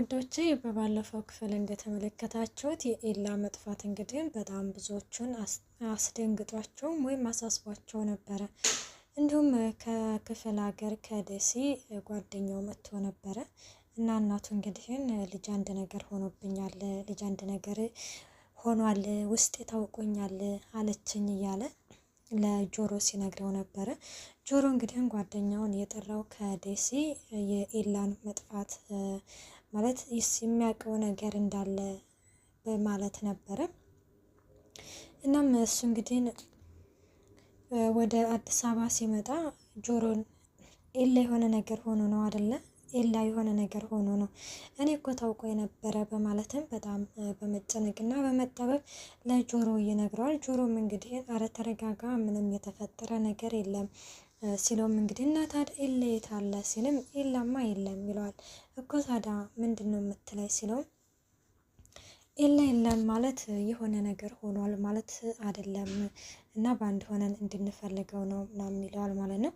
ውዶቼ በባለፈው ክፍል እንደተመለከታችሁት የኤላ መጥፋት እንግዲህ በጣም ብዙዎቹን አስደንግጧቸው ወይም አሳስቧቸው ነበረ። እንዲሁም ከክፍለ ሀገር ከደሴ ጓደኛው መጥቶ ነበረ እና እናቱ እንግዲህ ልጅ አንድ ነገር ሆኖብኛል፣ ልጅ አንድ ነገር ሆኗል፣ ውስጥ ታውቆኛል አለችኝ እያለ ለጆሮ ሲነግረው ነበረ። ጆሮ እንግዲህ ጓደኛውን የጠራው ከደሴ የኤላን መጥፋት ማለት የሚያውቀው ነገር እንዳለ በማለት ነበረ። እናም እሱ እንግዲህ ወደ አዲስ አበባ ሲመጣ ጆሮን ኤላ የሆነ ነገር ሆኖ ነው አይደለ? ኤላ የሆነ ነገር ሆኖ ነው እኔ እኮ ታውቆ የነበረ በማለትም በጣም በመጨነቅና በመጠበብ ለጆሮ ይነግረዋል። ጆሮም እንግዲህ አረ ተረጋጋ፣ ምንም የተፈጠረ ነገር የለም ሲለውም እንግዲህ እና ታዲያ ኤላ የት አለ ሲልም ኤላማ የለም ይለዋል። እኮ ታዲያ ምንድን ነው የምትለይ ሲለውም ኤላ የለም ማለት የሆነ ነገር ሆኗል ማለት አይደለም እና በአንድ ሆነን እንድንፈልገው ነው ምናምን ይለዋል ማለት ነው።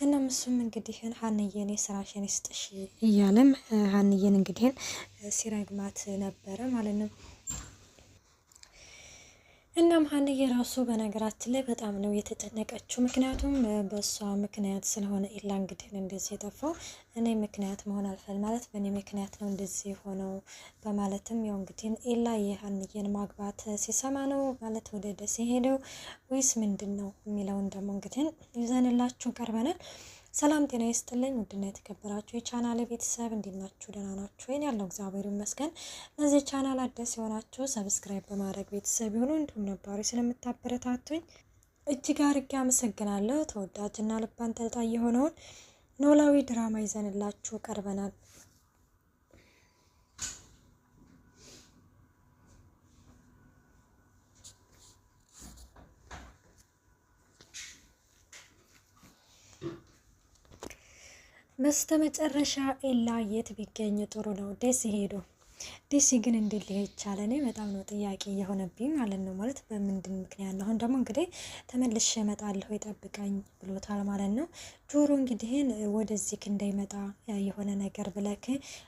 እናም እሱም እንግዲህ ሀንዬን የስራሽን ይስጥሽ እያለም ሀንዬን እንግዲህ ሲረግማት ነበረ ማለት ነው። እናም ሀንዬ ራሱ በነገራችን ላይ በጣም ነው የተጨነቀችው። ምክንያቱም በእሷ ምክንያት ስለሆነ ኤላ እንግዲህ እንደዚህ የጠፋው እኔ ምክንያት መሆን አልፈል ማለት በእኔ ምክንያት ነው እንደዚህ የሆነው በማለትም ያው እንግዲህ ኤላ የሀንዬን ማግባት ሲሰማ ነው ማለት ወደ ደሴ ሄደው ወይስ ምንድን ነው የሚለውን ደግሞ እንግዲህ ይዘንላችሁ ቀርበናል። ሰላም ጤና ይስጥልኝ ውድና የተከበራችሁ የቻናል ቤተሰብ እንዴት ናችሁ? ደህና ናችሁ ወይ? ያለው እግዚአብሔር ይመስገን። ለዚህ ቻናል አዲስ የሆናችሁ ሰብስክራይብ በማድረግ ቤተሰብ ይሁኑ። እንዲሁም ነባሪ ስለምታበረታቱኝ እጅግ አድርጌ አመሰግናለሁ። ተወዳጅና ልብ አንጠልጣይ የሆነውን ኖላዊ ድራማ ይዘንላችሁ ቀርበናል። በስተመጨረሻ ኤላ የት ቢገኝ ጥሩ ነው? ደሴ ሄዶ ደሴ ግን እንዴት ሊሄድ ይቻለ? እኔ በጣም ነው ጥያቄ የሆነብኝ ማለት ነው። ማለት በምንድን ምክንያት ነው? አሁን ደግሞ እንግዲህ ተመልሼ እመጣለሁ ይጠብቀኝ ብሎታል ማለት ነው። ጆሮ እንግዲህ ወደዚህ እንዳይመጣ የሆነ ነገር ብለክ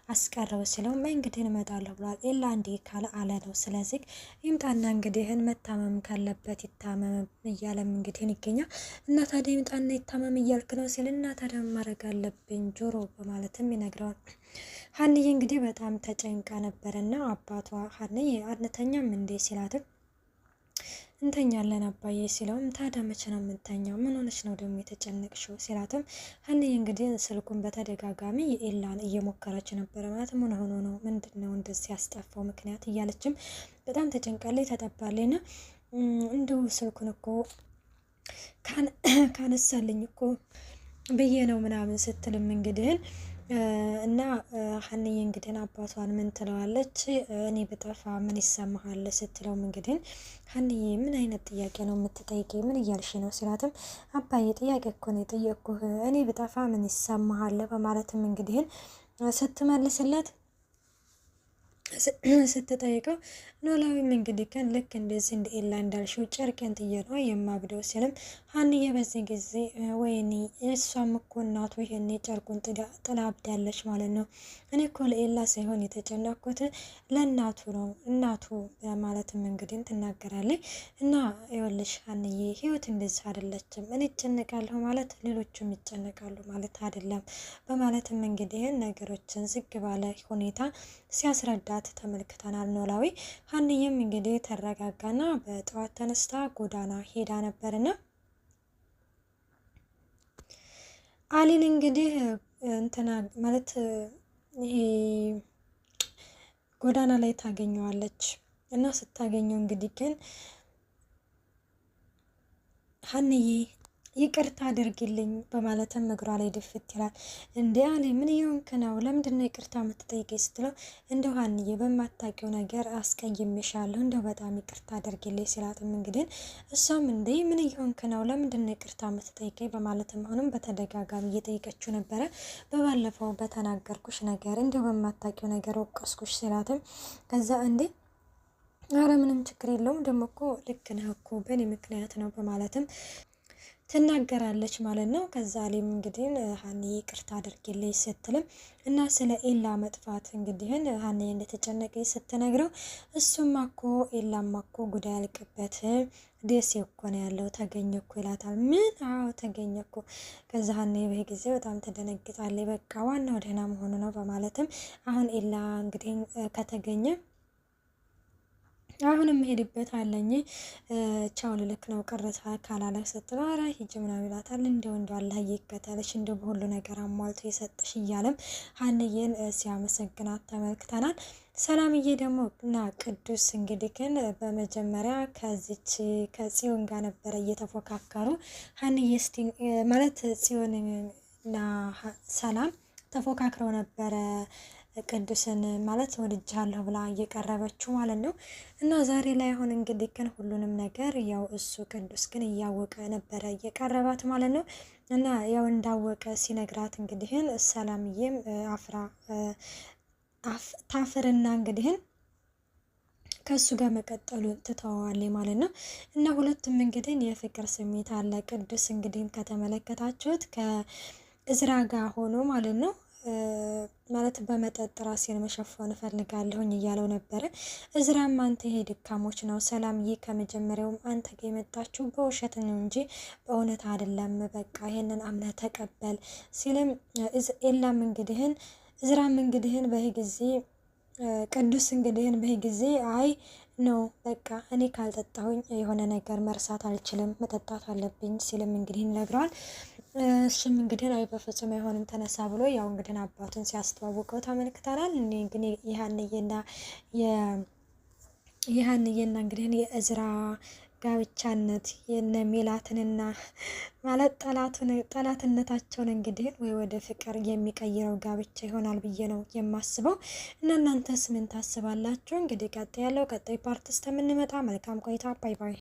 አስቀረው ሲለው እንግዲህ እመጣለሁ ብሏል። ኤላ እንዴ ካለ አለ ነው። ስለዚህ ይምጣና እንግዲህ መታመም ካለበት ይታመም እያለም እንግዲህ ይገኛል። እና ታዲያ ይምጣና ይታመም እያልክ ነው ሲል እና ታዲያ ማድረግ አለብኝ ጆሮ በማለትም ይነግረዋል። ሀንዬ እንግዲህ በጣም ተጨንቃ ነበረና አባቷ ሀንዬ አንተኛም እንዴ ሲላትም እንተኛለን አባዬ ሲለውም ታዲያ መቼ ነው የምንተኛው? ምን ሆነች ነው ደግሞ የተጨነቅሽው ሲላትም ሀንዬ እንግዲህ ስልኩን በተደጋጋሚ ኤላን እየሞከረች ነበረ። ማለት ምን ሆኖ ነው ምንድን ነው እንደዚህ ያስጠፋው ምክንያት እያለችም በጣም ተጨንቃለች ተጠባለች። ና እንዲሁ ስልኩን እኮ ካነሳልኝ እኮ ብዬ ነው ምናምን ስትልም እንግዲህን እና ሀንዬ እንግዲህ አባቷን ምን ትለዋለች? እኔ ብጠፋ ምን ይሰማሃል ስትለውም እንግዲህ ሀንዬ ምን አይነት ጥያቄ ነው የምትጠይቀኝ? ምን እያልሽ ነው ሲላትም አባዬ ጥያቄ እኮ ነው የጠየቅኩህ እኔ ብጠፋ ምን ይሰማሃል በማለትም እንግዲህ ስትመልስለት ስትጠይቀው ኖላዊም እንግዲህ ከን ልክ እንደዚህ እንደ ኤላ እንዳልሽው ጨርቄን ጥዬ ነው የማብደው ሲልም ሀንዬ በዚህ ጊዜ ወይኔ እሷም እኮ እናቱ ይሄኔ ጨርቁን ጥላ አብዳለች ማለት ነው። እኔ እኮ ለኤላ ሳይሆን የተጨነኩት ለእናቱ ነው እናቱ በማለትም እንግዲህ ትናገራለች። እና ይኸውልሽ ሀንዬ ህይወት እንደዚህ አይደለችም። እኔ እጨነቃለሁ ማለት ሌሎቹም ይጨነቃሉ ማለት አይደለም በማለትም እንግዲህ ነገሮችን ዝግ ባለ ሁኔታ ሲያስረዳት ተመልክተናል ኖላዊ። ሀንዬም እንግዲህ ተረጋጋና በጠዋት ተነስታ ጎዳና ሄዳ ነበርና አሊን እንግዲህ እንትና ማለት ይሄ ጎዳና ላይ ታገኘዋለች እና ስታገኘው እንግዲህ ግን ሀንዬ ይቅርታ አድርግልኝ በማለትም እግሯ ላይ ድፍት ይላል። እንዴ አሊ ምን ይሆንክ ነው? ለምንድነው ይቅርታ የምትጠይቀኝ ስትለው እንደው ሀንዬ በማታውቂው ነገር አስቀይሜሻለሁ እንደው በጣም ይቅርታ አድርግልኝ ሲላትም እንግዲህ እሷም እንዴ ምን ይሆንክ ነው? ለምንድነው ይቅርታ የምትጠይቀኝ በማለትም አሁንም በተደጋጋሚ እየጠየቀችው ነበረ። በባለፈው በተናገርኩሽ ነገር እንደው በማታውቂው ነገር ወቀስኩሽ ሲላትም ከዛ እንዴ አረ ምንም ችግር የለውም ደግሞ እኮ ልክ ነህ እኮ በእኔ ምክንያት ነው በማለትም ትናገራለች ማለት ነው። ከዛ ላይም እንግዲህ ሀኒ ይቅርታ አድርጊልኝ ስትልም እና ስለ ኤላ መጥፋት እንግዲህ ሀኒ እንደተጨነቀች ስትነግረው እሱማ እኮ ኤላማ እኮ ጉዳይ ያልቅበት ደስ እኮ ነው ያለው ተገኘ እኮ ይላታል። ምን? አዎ ተገኘ እኮ። ከዛ ሀኒ በዚህ ጊዜ በጣም ትደነግጣለች። በቃ ዋናው ደህና መሆኑ ነው በማለትም አሁን ኤላ እንግዲህ ከተገኘ አሁንም መሄድበት አለኝ ቻው ልልክ ነው ቅርታ ካላለ ስትለው ኧረ ሂጂ ምናምን ይላታል። እንደው አላህ ይከተልሽ እንደው በሁሉ ነገር አሟልቶ የሰጠሽ እያለም ሀንዬን ሲያመሰግናት ተመልክተናል። ሰላምዬ ደግሞ እና ቅዱስ እንግዲህ ግን በመጀመሪያ ከዚች ከጽዮን ጋር ነበረ እየተፎካከሩ ሀንዬ እስቲ ማለት ጽዮን እና ሰላም ተፎካክረው ነበረ ቅዱስን ማለት ወድጃለሁ ብላ እየቀረበችው ማለት ነው። እና ዛሬ ላይ አሁን እንግዲህ ግን ሁሉንም ነገር ያው እሱ ቅዱስ ግን እያወቀ ነበረ እየቀረባት ማለት ነው። እና ያው እንዳወቀ ሲነግራት እንግዲህን ሰላምዬም አፍራ ታፍርና እንግዲህን ከሱ ጋር መቀጠሉ ትተዋዋለች ማለት ነው። እና ሁለቱም እንግዲህ የፍቅር ስሜት አለ። ቅዱስ እንግዲህ ከተመለከታችሁት ከእዝራ ጋር ሆኖ ማለት ነው ማለት በመጠጥ ራሴን መሸፈን እፈልጋለሁኝ እያለው ነበረ። እዝራም አንተ ይሄ ድካሞች ነው ሰላምዬ፣ ከመጀመሪያውም አንተ ጋር የመጣችው በውሸት ነው እንጂ በእውነት አይደለም፣ በቃ ይሄንን አምነህ ተቀበል ሲልም ኤላም እንግዲህን እዝራም እንግዲህን በዚህ ጊዜ ቅዱስ እንግዲህን በዚህ ጊዜ አይ ነው በቃ እኔ ካልጠጣሁኝ የሆነ ነገር መርሳት አልችልም፣ መጠጣት አለብኝ ሲልም እንግዲህ ይነግረዋል። እሱም እንግዲህ አይ በፍጹም አይሆንም ተነሳ ብሎ ያው እንግዲህ አባቱን ሲያስተዋውቀው ተመልክተናል። እኔ ግን የሀንዬና እንግዲህ የእዝራ ጋብቻነት የነ ሜላትንና ማለት ጠላትነታቸውን እንግዲህ ወይ ወደ ፍቅር የሚቀይረው ጋብቻ ይሆናል ብዬ ነው የማስበው። እና እናንተስ ምን ታስባላችሁ? እንግዲህ ቀጣይ ፓርት እስከምንመጣ መልካም ቆይታ። ባይ ባይ።